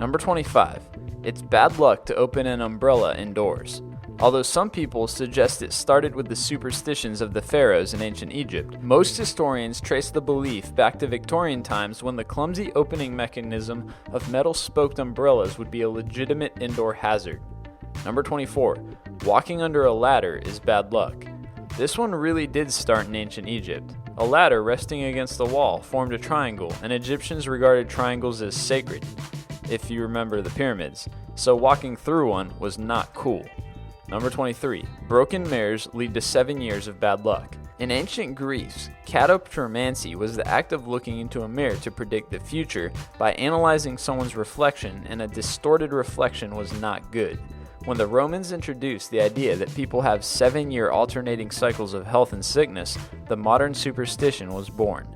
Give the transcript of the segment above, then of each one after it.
Number 25. It's bad luck to open an umbrella indoors. Although some people suggest it started with the superstitions of the pharaohs in ancient Egypt, most historians trace the belief back to Victorian times when the clumsy opening mechanism of metal-spoked umbrellas would be a legitimate indoor hazard. Number 24. Walking under a ladder is bad luck. This one really did start in ancient Egypt. A ladder resting against the wall formed a triangle, and Egyptians regarded triangles as sacred, if you remember the pyramids, so walking through one was not cool. Number 23. Broken mirrors lead to 7 years of bad luck. In ancient Greece, catoptromancy was the act of looking into a mirror to predict the future by analyzing someone's reflection, and a distorted reflection was not good. When the Romans introduced the idea that people have 7-year alternating cycles of health and sickness, the modern superstition was born.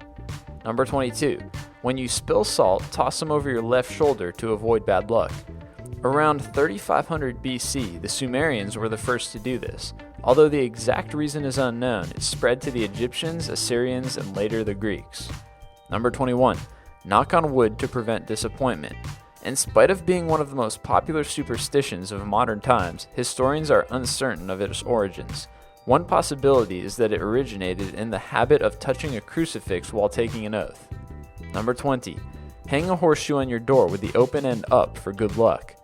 Number 22. When you spill salt, toss them over your left shoulder to avoid bad luck. Around 3500 BC, the Sumerians were the first to do this. Although the exact reason is unknown, it spread to the Egyptians, Assyrians, and later the Greeks. Number 21. Knock on wood to prevent disappointment. In spite of being one of the most popular superstitions of modern times, historians are uncertain of its origins. One possibility is that it originated in the habit of touching a crucifix while taking an oath. Number 20. Hang a horseshoe on your door with the open end up for good luck.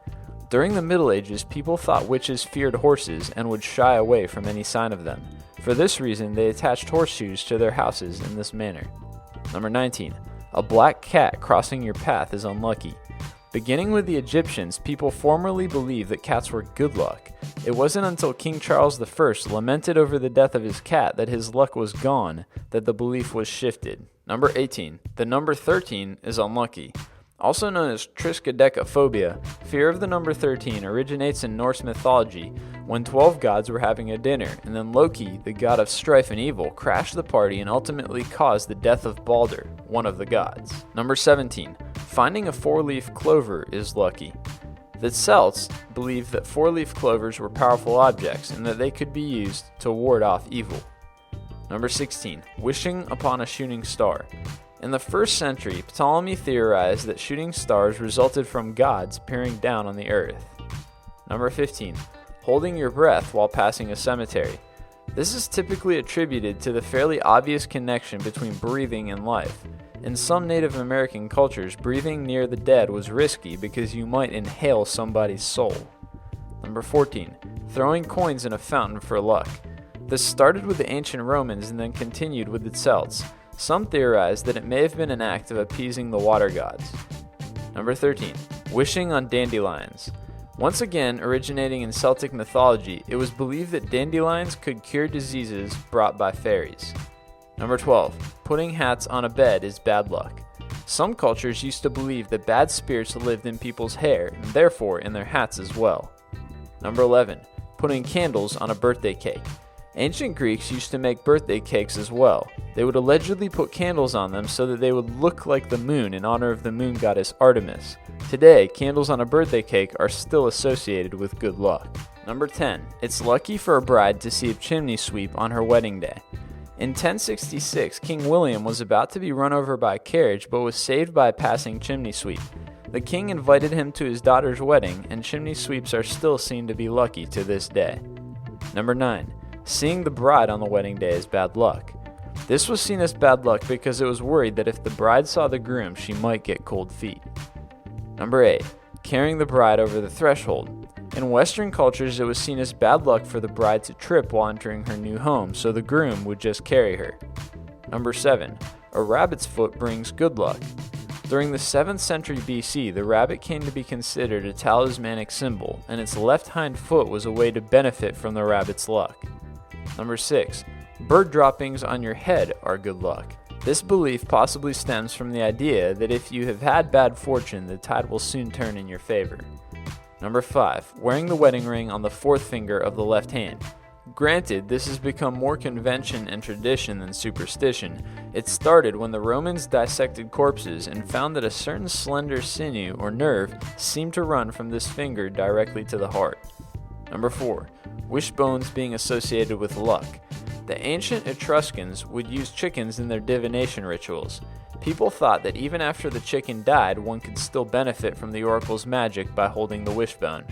During the Middle Ages, people thought witches feared horses and would shy away from any sign of them. For this reason, they attached horseshoes to their houses in this manner. Number 19. A black cat crossing your path is unlucky. Beginning with the Egyptians, people formerly believed that cats were good luck. It wasn't until King Charles I lamented over the death of his cat that his luck was gone that the belief was shifted. Number 18. The number 13 is unlucky. Also known as triskaidekaphobia, fear of the number 13 originates in Norse mythology when 12 gods were having a dinner, and then Loki, the god of strife and evil, crashed the party and ultimately caused the death of Balder, one of the gods. Number 17. Finding a 4-leaf clover is lucky. The Celts believed that 4-leaf clovers were powerful objects and that they could be used to ward off evil. Number 16. Wishing upon a shooting star. In the 1st century, Ptolemy theorized that shooting stars resulted from gods peering down on the earth. Number 15. Holding your breath while passing a cemetery. This is typically attributed to the fairly obvious connection between breathing and life. In some Native American cultures, breathing near the dead was risky because you might inhale somebody's soul. Number 14. Throwing coins in a fountain for luck. This started with the ancient Romans and then continued with the Celts. Some theorize that it may have been an act of appeasing the water gods. Number 13. Wishing on dandelions. Once again, originating in Celtic mythology, it was believed that dandelions could cure diseases brought by fairies. Number 12. Putting hats on a bed is bad luck. Some cultures used to believe that bad spirits lived in people's hair and therefore in their hats as well. Number 11. Putting candles on a birthday cake. Ancient Greeks used to make birthday cakes as well. They would allegedly put candles on them so that they would look like the moon in honor of the moon goddess Artemis. Today, candles on a birthday cake are still associated with good luck. Number 10. It's lucky for a bride to see a chimney sweep on her wedding day. In 1066, King William was about to be run over by a carriage but was saved by a passing chimney sweep. The king invited him to his daughter's wedding, and chimney sweeps are still seen to be lucky to this day. Number 9. Seeing the bride on the wedding day is bad luck. This was seen as bad luck because it was worried that if the bride saw the groom, she might get cold feet. Number 8. Carrying the bride over the threshold. In Western cultures, it was seen as bad luck for the bride to trip while entering her new home, so the groom would just carry her. Number 7. A rabbit's foot brings good luck. During the 7th century BC, the rabbit came to be considered a talismanic symbol, and its left hind foot was a way to benefit from the rabbit's luck. Number 6. Bird droppings on your head are good luck. This belief possibly stems from the idea that if you have had bad fortune, the tide will soon turn in your favor. Number 5. Wearing the wedding ring on the 4th finger of the left hand. Granted, this has become more convention and tradition than superstition. It started when the Romans dissected corpses and found that a certain slender sinew or nerve seemed to run from this finger directly to the heart. Number 4. Wishbones being associated with luck. The ancient Etruscans would use chickens in their divination rituals. People thought that even after the chicken died, one could still benefit from the oracle's magic by holding the wishbone.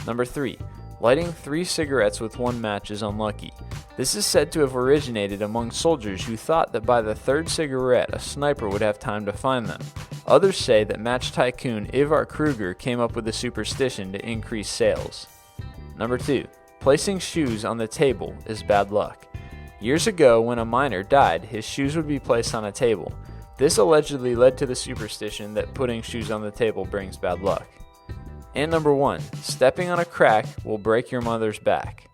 Number 3. Lighting 3 cigarettes with 1 match is unlucky. This is said to have originated among soldiers who thought that by the 3rd cigarette a sniper would have time to find them. Others say that match tycoon Ivar Kruger came up with the superstition to increase sales. Number 2. Placing shoes on the table is bad luck. Years ago, when a miner died, his shoes would be placed on a table. This allegedly led to the superstition that putting shoes on the table brings bad luck. And number 1, stepping on a crack will break your mother's back.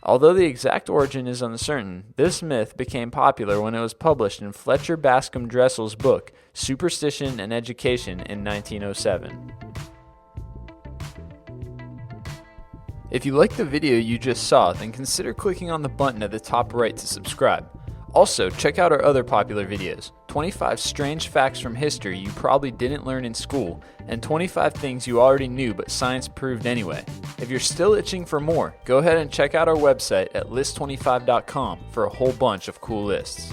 Although the exact origin is uncertain, this myth became popular when it was published in Fletcher Bascom Dressel's book, Superstition and Education, in 1907. If you liked the video you just saw, then consider clicking on the button at the top right to subscribe. Also, check out our other popular videos, 25 strange facts from history you probably didn't learn in school, and 25 things you already knew but science proved anyway. If you're still itching for more, go ahead and check out our website at list25.com for a whole bunch of cool lists.